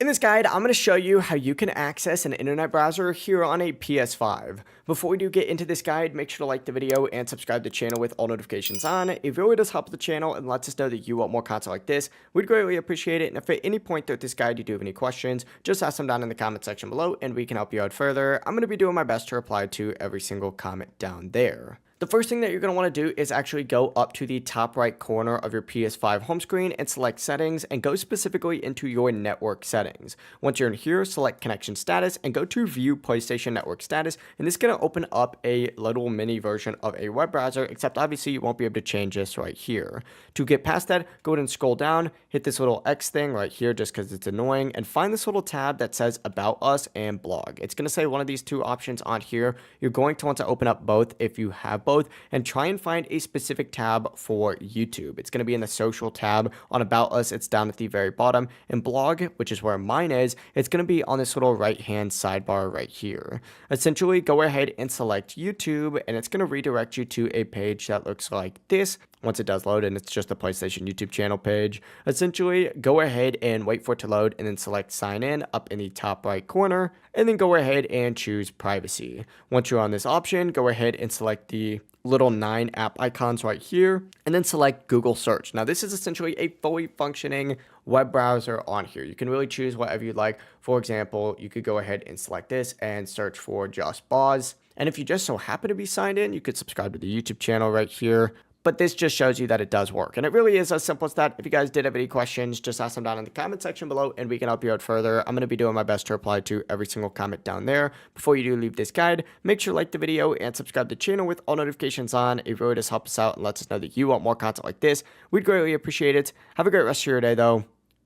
In this guide, I'm going to show you how you can access an internet browser here on a PS5. Before we do get into this guide, make sure to like the video and subscribe to the channel with all notifications on. It really does help the channel and lets us know that you want more content like this. We'd greatly appreciate it, and if at any point throughout this guide you do have any questions, just ask them down in the comment section below and we can help you out further. I'm going to be doing my best to reply to every single comment down there. The first thing that you're going to want to do is actually go up to the top right corner of your PS5 home screen and select settings and go specifically into your network settings. Once you're in here, select connection status and go to view PlayStation network status, and this is going to open up a little mini version of a web browser, except obviously you won't be able to change this right here. To get past that, go ahead and scroll down, hit this little X thing right here just because it's annoying, and find this little tab that says about us and blog. It's going to say one of these two options on here. You're going to want to open up both if you have both, and try and find a specific tab for YouTube. It's going to be in the social tab. On about us, it's down at the very bottom, and blog, which is where mine is, it's going to be on this little right hand sidebar right here. Essentially, go ahead and select YouTube, and it's going to redirect you to a page that looks like this. Once it does load, and it's just the PlayStation YouTube channel page. Essentially, go ahead and wait for it to load and then select sign in up in the top right corner, and then go ahead and choose privacy. Once you're on this option, go ahead and select the little 9 app icons right here, and then select Google search. Now this is essentially a fully functioning web browser on here. You can really choose whatever you'd like. For example, you could go ahead and select this and search for just Boz. And if you just so happen to be signed in, you could subscribe to the YouTube channel right here. But this just shows you that it does work. And it really is as simple as that. If you guys did have any questions, just ask them down in the comment section below and we can help you out further. I'm going to be doing my best to reply to every single comment down there. Before you do leave this guide, make sure to like the video and subscribe to the channel with all notifications on. It really does help us out and lets us know that you want more content like this. We'd greatly appreciate it. Have a great rest of your day though.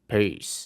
Peace.